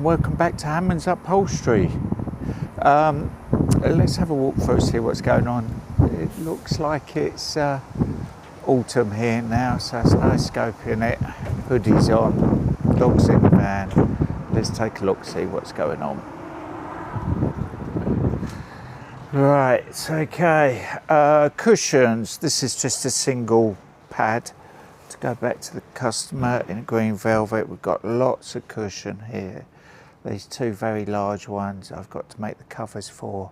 welcome back to Hammond's Upholstery. Let's have a walk through, see what's going on. It looks like it's autumn here now, so it's no scope in it. Hoodies on, dogs in the van. Let's take a look, see what's going on. Right, okay. Cushions. This is just a single pad. To go back to the customer in green velvet, we've got lots of cushion here. These two very large ones I've got to make the covers for.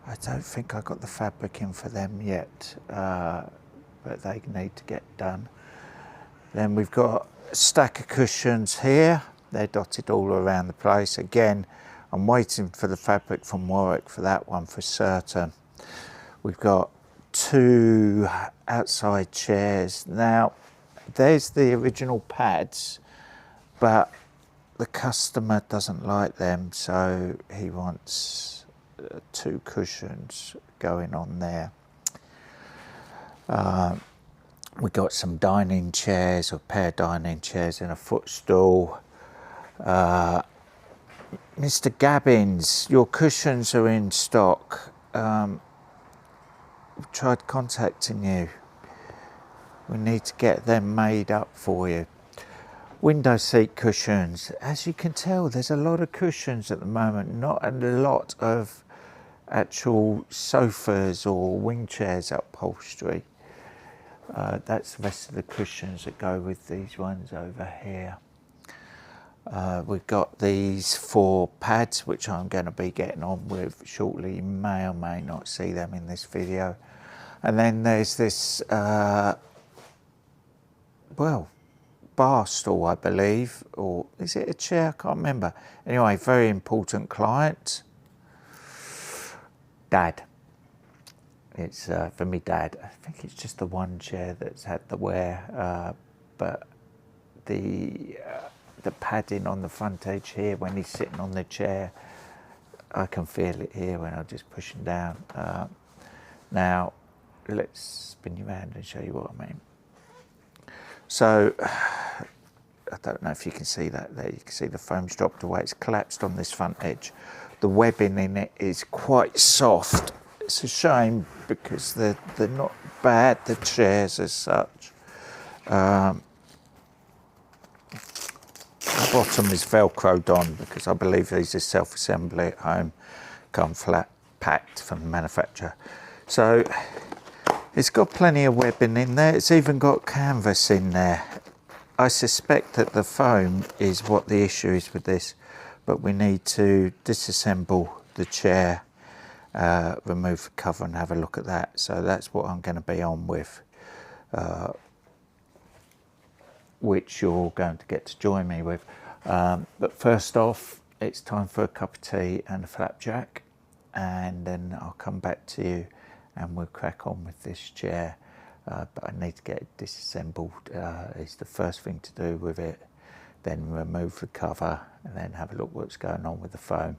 I don't think I got the fabric in for them yet, but they need to get done. Then we've got a stack of cushions here. They're dotted all around the place. Again, I'm waiting for the fabric from Warwick for that one for certain. We've got two outside chairs. Now, there's the original pads, but the customer doesn't like them, so he wants two cushions going on there. We got some dining chairs, or pair of dining chairs and a footstool. Mr. Gabbins, your cushions are in stock. We've tried contacting you. We need to get them made up for you. Window seat cushions. As you can tell, there's a lot of cushions at the moment, not a lot of actual sofas or wing chairs upholstery. That's the rest of the cushions that go with these ones over here. We've got these 4 pads, which I'm going to be getting on with shortly. You may or may not see them in this video. And then there's this bar stool, I believe, or is it a chair? I can't remember. Anyway, very important client. Dad. It's for me, Dad. I think it's just the one chair that's had the wear, but the padding on the front edge here, when he's sitting on the chair, I can feel it here when I just push him down. Now, let's spin you around and show you what I mean. So, I don't know if you can see that there. You can see the foam's dropped away. It's collapsed on this front edge. The webbing in it is quite soft. It's a shame because they're not bad, the chairs as such. The bottom is velcroed on because I believe these are self-assembly at home, come flat packed from the manufacturer. So it's got plenty of webbing in there. It's even got canvas in there. I suspect that the foam is what the issue is with this, but we need to disassemble the chair, remove the cover and have a look at that. So that's what I'm going to be on with, which you're going to get to join me with. But first off, it's time for a cup of tea and a flapjack, and then I'll come back to you and we'll crack on with this chair. But I need to get it disassembled. It's the first thing to do with it. Then remove the cover and then have a look what's going on with the foam,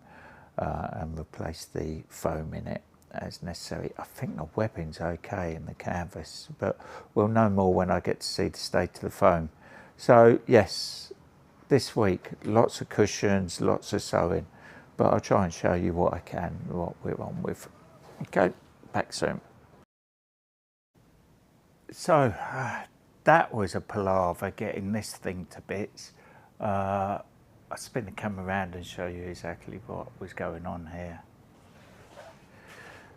and replace the foam in it as necessary. I think the webbing's okay in the canvas, but we'll know more when I get to see the state of the foam. So yes, this week, lots of cushions, lots of sewing, but I'll try and show you what I can, what we're on with. Okay, back soon. So that was a palaver getting this thing to bits. I'll spin the camera around and show you exactly what was going on here.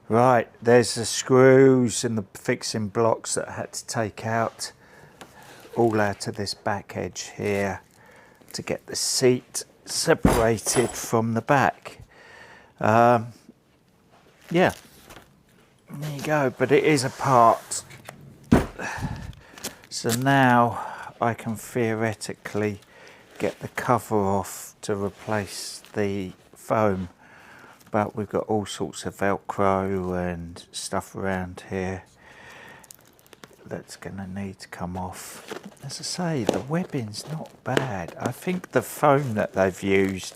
Right, there's the screws and the fixing blocks that I had to take out, all out of this back edge here to get the seat separated from the back. Yeah, there you go, but it is apart. So now I can theoretically get the cover off to replace the foam, but we've got all sorts of Velcro and stuff around here that's going to need to come off. As I say, the webbing's not bad. I think the foam that they've used,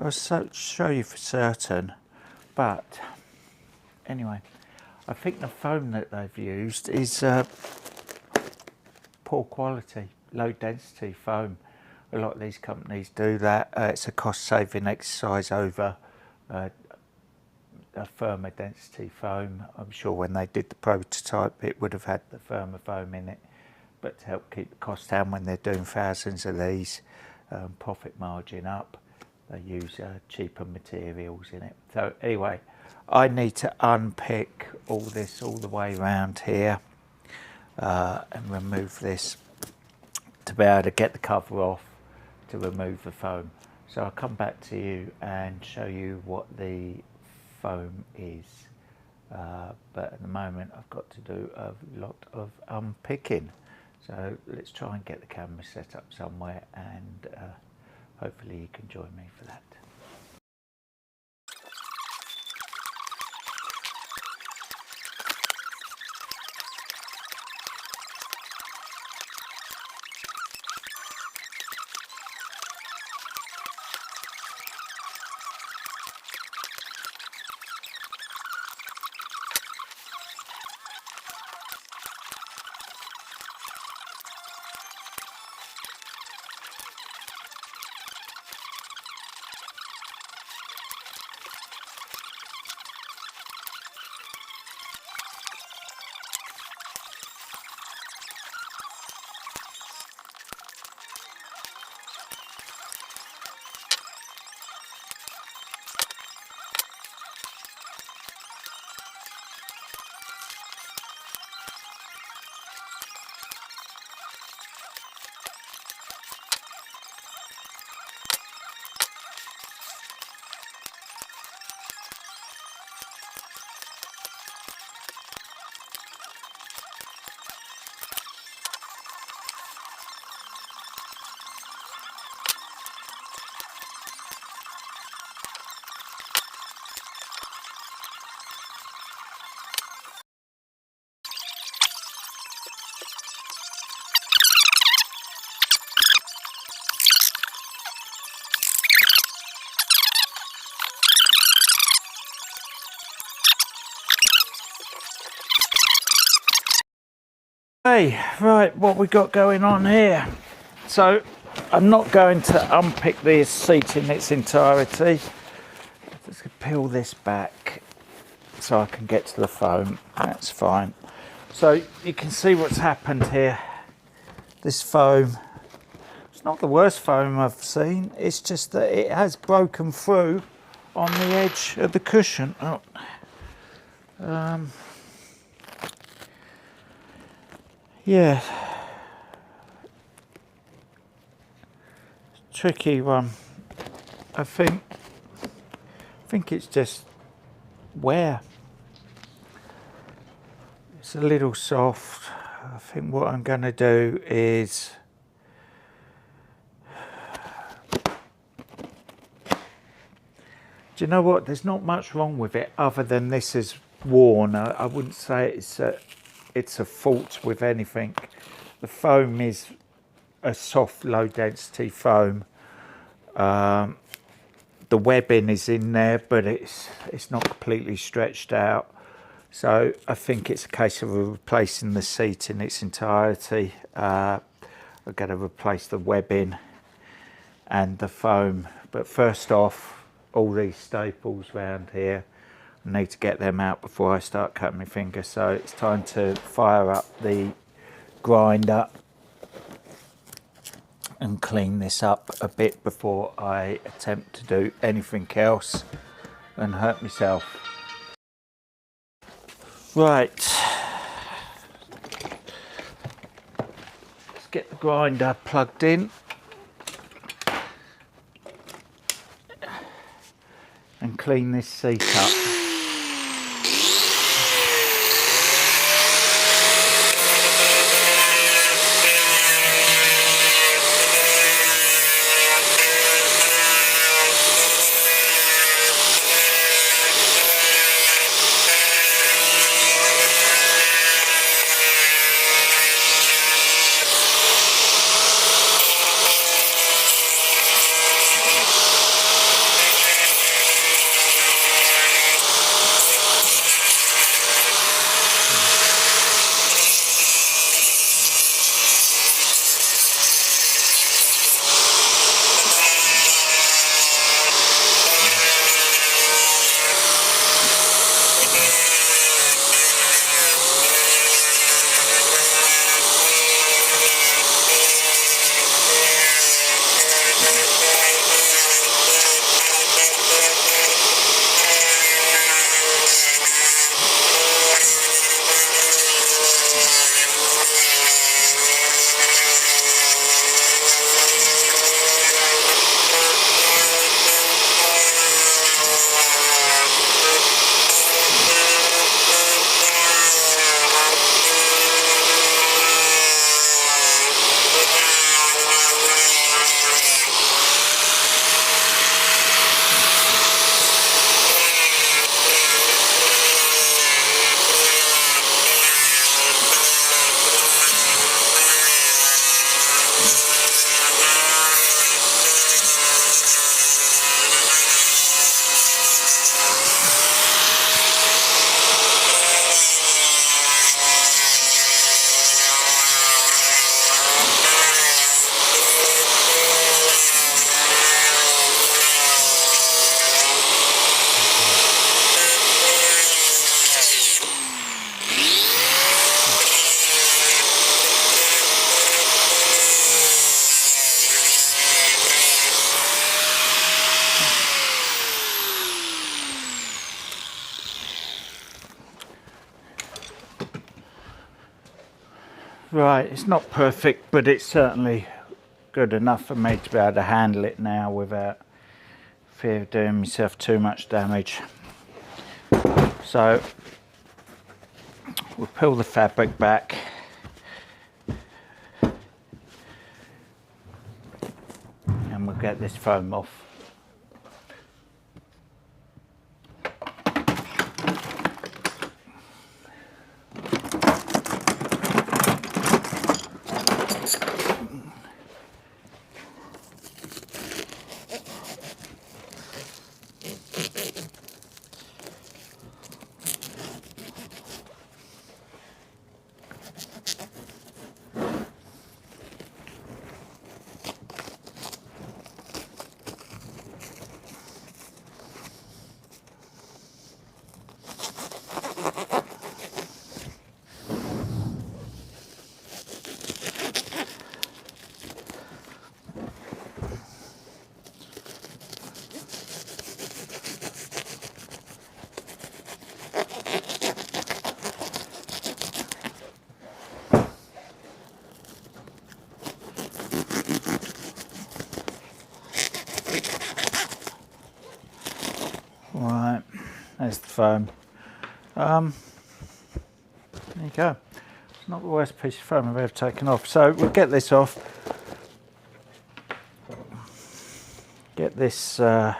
I'll show you for certain, but anyway, I think the foam that they've used is poor quality, low density foam. A lot of these companies do that. It's a cost-saving exercise over a firmer density foam. I'm sure when they did the prototype it would have had the firmer foam in it, but to help keep the cost down when they're doing thousands of these, profit margin up, they use cheaper materials in it. So anyway, I need to unpick all this all the way around here and remove this to be able to get the cover off to remove the foam. So I'll come back to you and show you what the foam is. But at the moment I've got to do a lot of unpicking. So let's try and get the camera set up somewhere, and hopefully you can join me for that. Hey, right, what we got going on here? So I'm not going to unpick this seat in its entirety. Just peel this back so I can get to the foam. That's fine. So you can see what's happened here. This foam, it's not the worst foam I've seen. It's just that it has broken through on the edge of the cushion. Oh. Yeah, tricky one. I think it's just wear. It's a little soft. I think what I'm going to do is do you know what? There's not much wrong with it other than this is worn. I wouldn't say it's a fault with anything. The foam is a soft, low density foam. The webbing is in there, but it's not completely stretched out. So I think it's a case of replacing the seat in its entirety. I've got to replace the webbing and the foam. But first off, all these staples around here, I need to get them out before I start cutting my finger. So it's time to fire up the grinder and clean this up a bit before I attempt to do anything else and hurt myself. Right, let's get the grinder plugged in and clean this seat up. Right, it's not perfect, but it's certainly good enough for me to be able to handle it now without fear of doing myself too much damage. So we'll peel the fabric back. And we'll get this foam off. Right, there's the foam. There you go. It's not the worst piece of foam I've ever taken off. So we'll get this off. Get this, for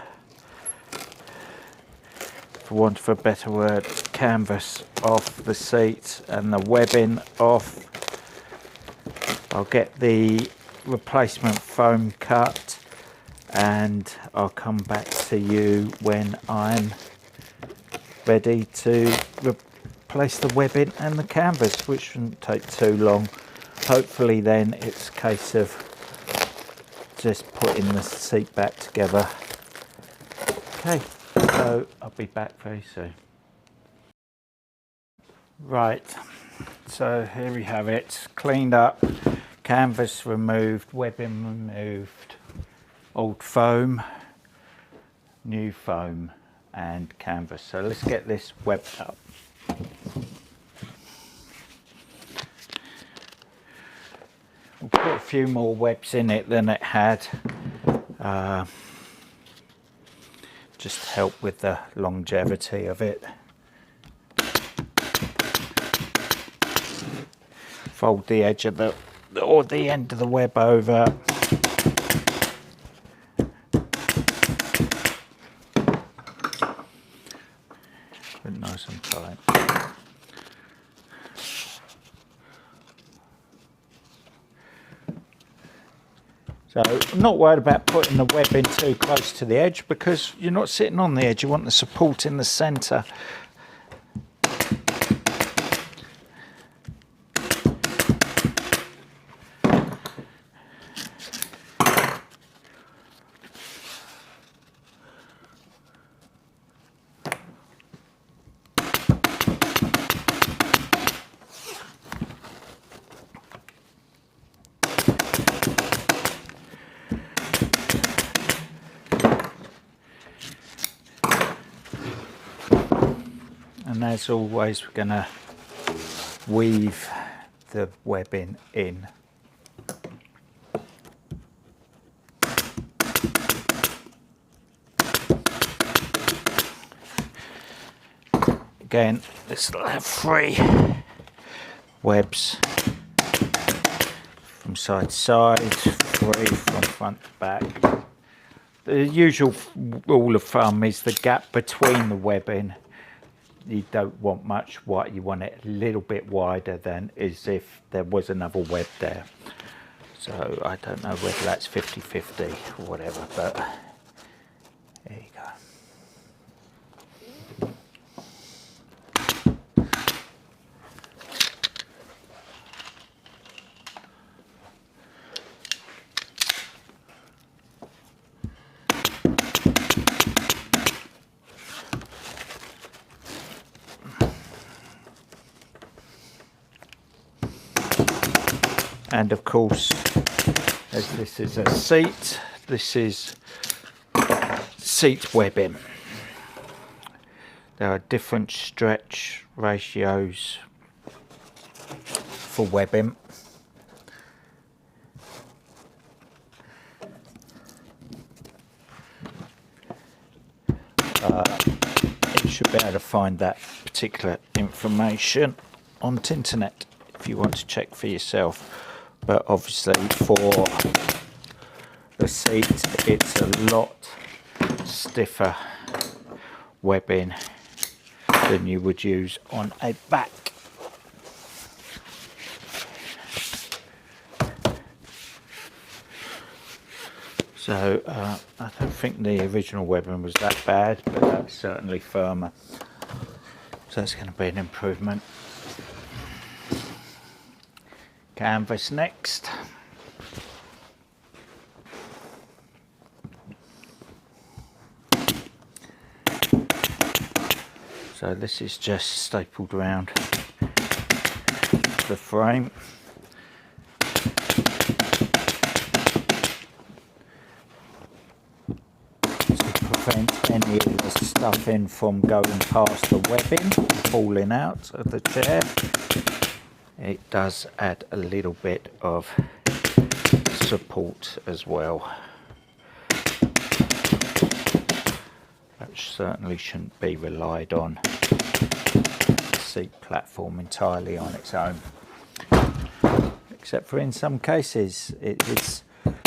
want of a better word, canvas off the seat and the webbing off. I'll get the replacement foam cut and I'll come back to you when I'm ready to replace the webbing and the canvas, which shouldn't take too long. Hopefully then it's a case of just putting the seat back together. Okay, so I'll be back very soon. Right, so here we have it, cleaned up, canvas removed, webbing removed, old foam, new foam and canvas. So let's get this webbed up. We'll put a few more webs in it than it had, just to help with the longevity of it. Fold the edge of the end of the web over. But nice and tight. So I'm not worried about putting the web in too close to the edge because you're not sitting on the edge, you want the support in the centre. And as always, we're going to weave the webbing in. Again, this will have 3 webs from side to side, 3 from front to back. The usual rule of thumb is the gap between the webbing. You don't want much wide, you want it a little bit wider than as if there was another web there. So I don't know whether that's 50-50 or whatever, but there you go. And of course, as this is a seat, this is seat webbing. There are different stretch ratios for webbing. You should be able to find that particular information on the internet if you want to check for yourself. But obviously for the seat, it's a lot stiffer webbing than you would use on a back. So I don't think the original webbing was that bad, but that's certainly firmer. So that's going to be an improvement. Canvas next. So this is just stapled around the frame. Prevent any of the stuffing from going past the webbing, falling out of the chair. It does add a little bit of support as well. That certainly shouldn't be relied on. The seat platform entirely on its own. Except for in some cases, it's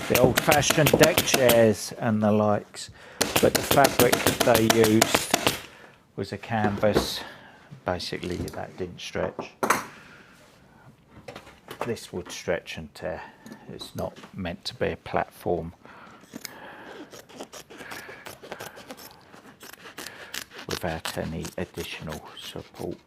the old-fashioned deck chairs and the likes. But the fabric they used was a canvas. Basically, that didn't stretch. This would stretch and tear. It's not meant to be a platform without any additional support.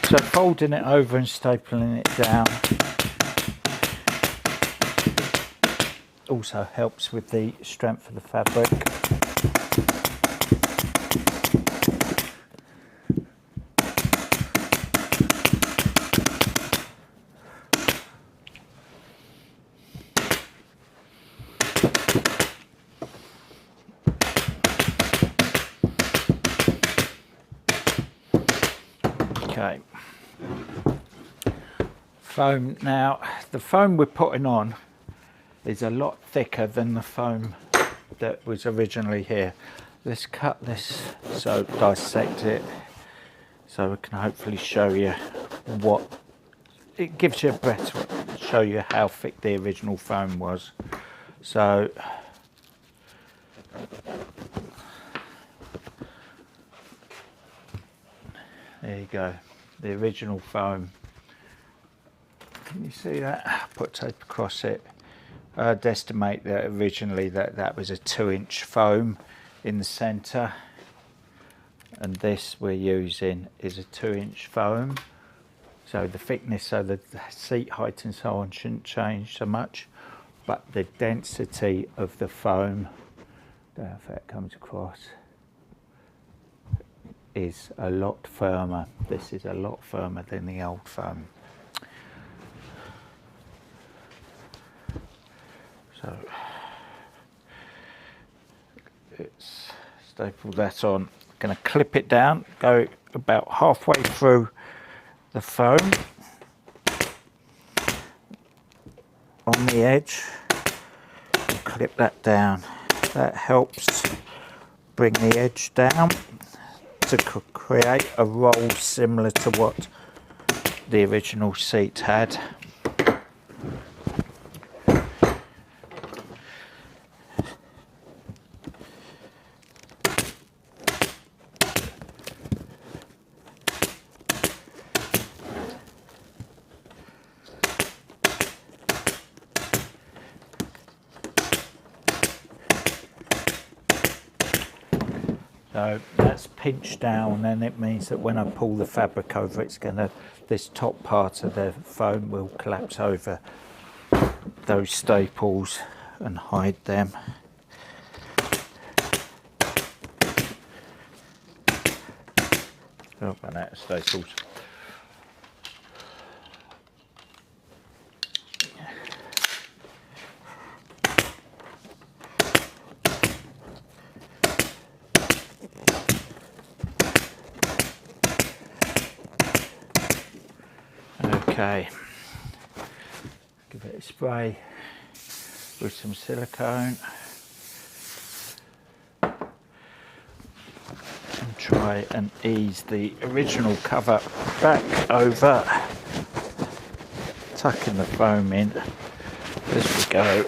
So folding it over and stapling it down also helps with the strength of the fabric. Okay. Foam now, the foam we're putting on is a lot thicker than the foam that was originally here. Let's cut this, so dissect it, so we can hopefully show you what, it gives you a better, show you how thick the original foam was. So, there you go, the original foam. Can you see that? Put tape across it. I'd estimate that originally that was a 2-inch foam in the centre, and this we're using is a 2-inch foam. So the thickness, so the seat height and so on shouldn't change so much, but the density of the foam, I don't know if that comes across, is a lot firmer. This is a lot firmer than the old foam. So let's staple that on. Going to clip it down, go about halfway through the foam on the edge, and clip that down. That helps bring the edge down to create a roll similar to what the original seat had. So that's pinched down, and it means that when I pull the fabric over, this top part of the foam will collapse over those staples and hide them. Oh, run out of staples. Okay, give it a spray with some silicone and try and ease the original cover back over, tucking the foam in as we go.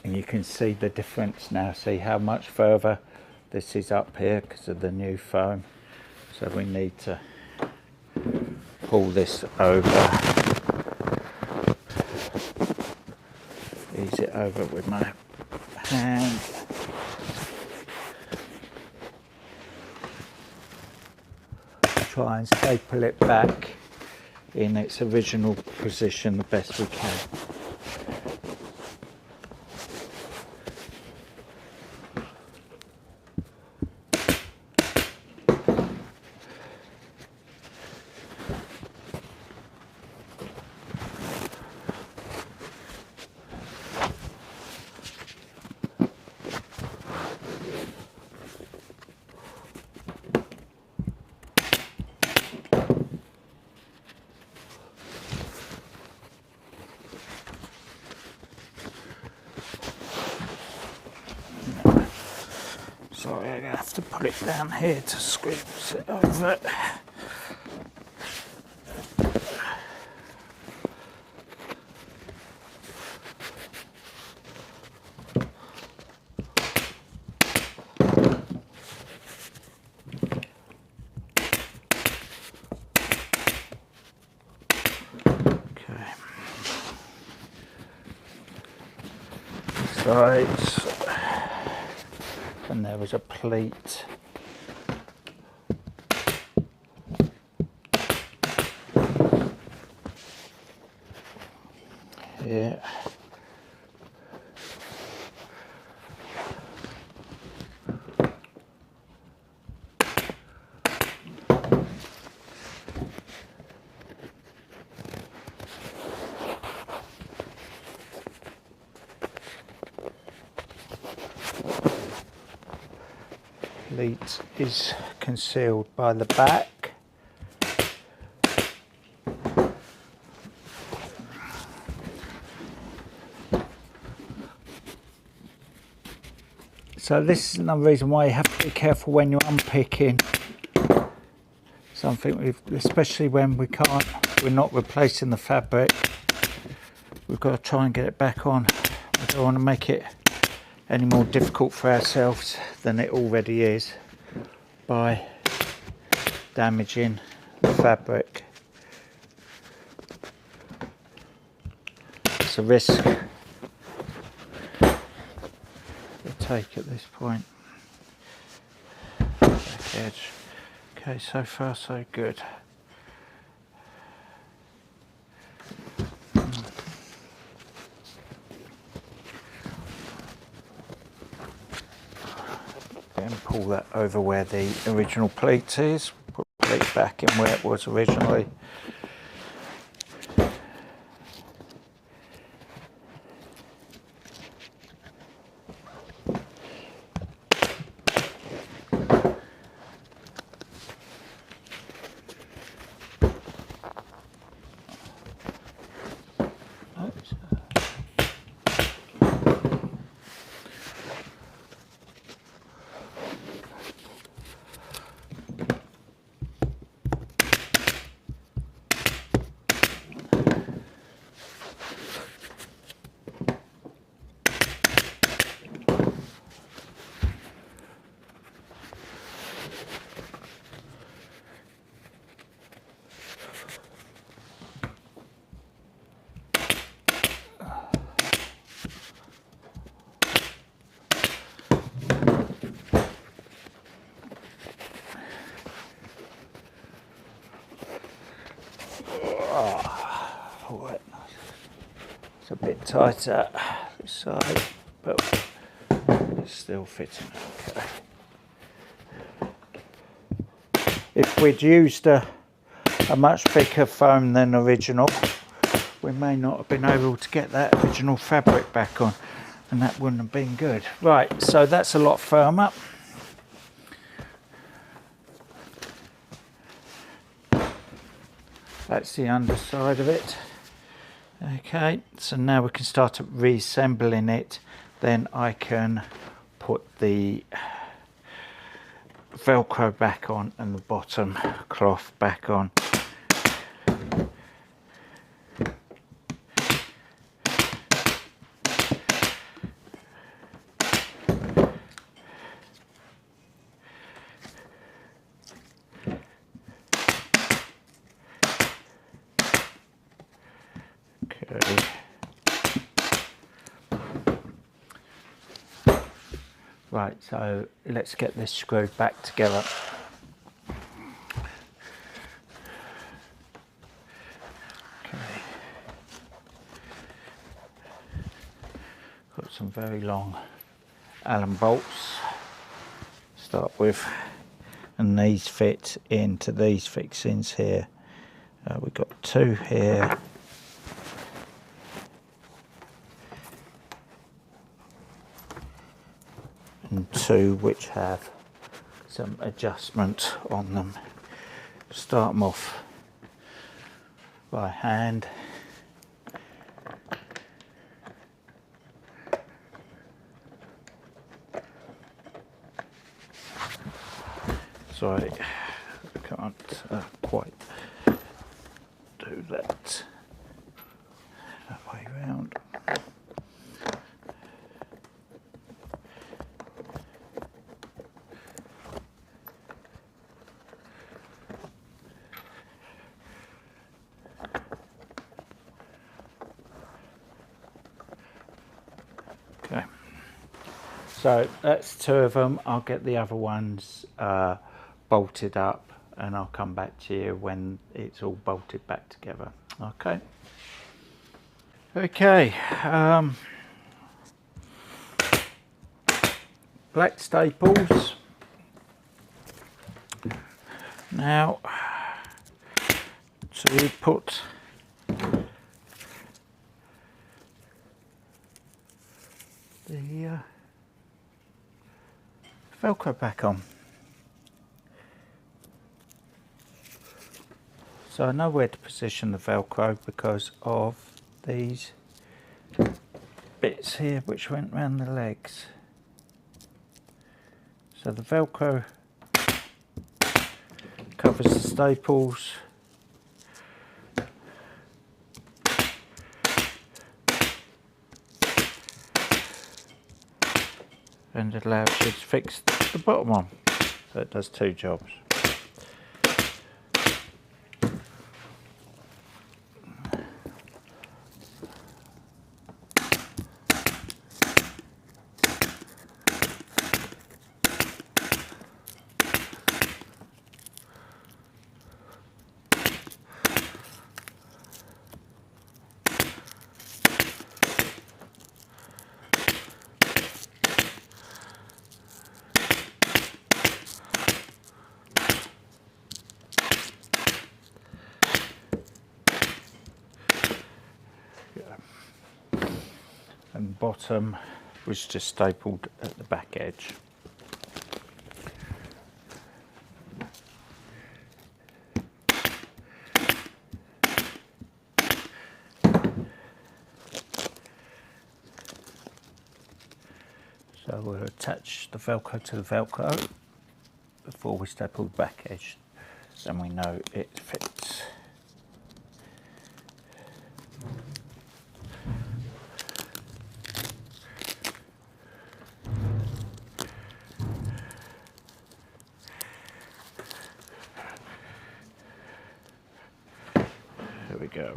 You can see the difference now. See how much further this is up here because of the new foam. So we need to pull this over, ease it over with my hand. Try and staple it back in its original position the best we can. Sorry, I'm going to have to put it down here to squeeze it over. Okay. Sides. And there was a pleat. Here. Pleat is concealed by the back. So this is another reason why you have to be careful when you're unpicking something, especially when we're not replacing the fabric. We've got to try and get it back on. We don't want to make it any more difficult for ourselves than it already is by damaging the fabric. It's a risk we take at this point. Back edge. Okay, so far so good. And pull that over where the original pleat is. Put the pleat back in where it was originally. pull it. It's a bit tighter this side, but it's still fitting okay. If we'd used a much thicker foam than original, we may not have been able to get that original fabric back on, and that wouldn't have been good. Right, so that's a lot firmer. That's the underside of it. Okay, so now we can start reassembling it. Then I can put the Velcro back on and the bottom cloth back on. Okay. Right, so let's get this screwed back together. Okay. Got some very long Allen bolts to start with, and these fit into these fixings here. We've got two here. And two which have some adjustment on them. Start them off by hand. Sorry, I can't quite do that way round. Okay, so that's two of them. I'll get the other ones bolted up and I'll come back to you when it's all bolted back together. Okay. Okay. Black staples. Now to put the Velcro back on. So I know where to position the Velcro because of these bits here which went round the legs. So the Velcro covers the staples. And it allows you to fix the bottom one. So it does two jobs. And bottom was just stapled at the back edge. So we'll attach the Velcro to the Velcro before we staple the back edge, then we know it fits. There we go.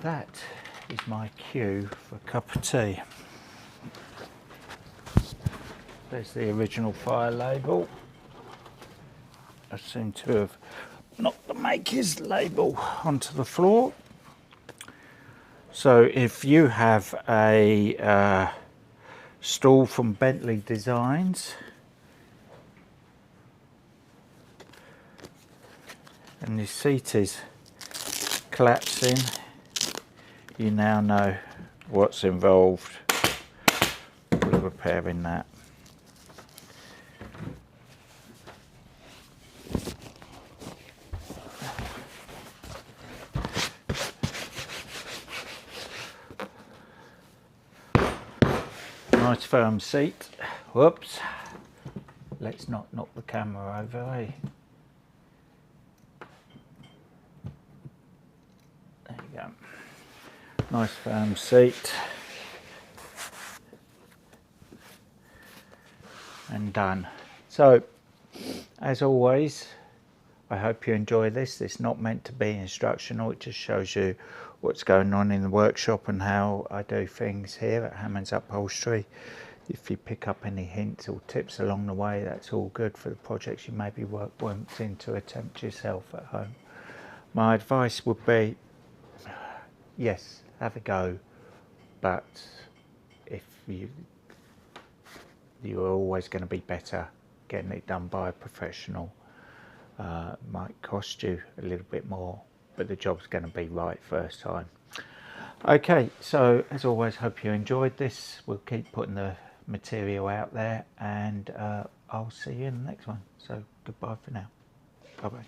that is my cue for a cup of tea. There's the original fire label. I seem to have knocked the maker's label onto the floor. So if you have a stool from Bentley Designs and your seat is collapsing, you now know what's involved with repairing that. Nice firm seat. Whoops. Let's not knock the camera over, eh? There you go. Nice firm seat. And done. So, as always, I hope you enjoy this. It's not meant to be instructional. It just shows you what's going on in the workshop and how I do things here at Hammond's Upholstery. If you pick up any hints or tips along the way, that's all good for the projects you maybe wanting to attempt yourself at home. My advice would be, yes, have a go, but if you're always going to be better getting it done by a professional. Might cost you a little bit more, but the job's going to be right first time. Okay, so as always, hope you enjoyed this. We'll keep putting the material out there, and I'll see you in the next one. So goodbye for now. Bye bye.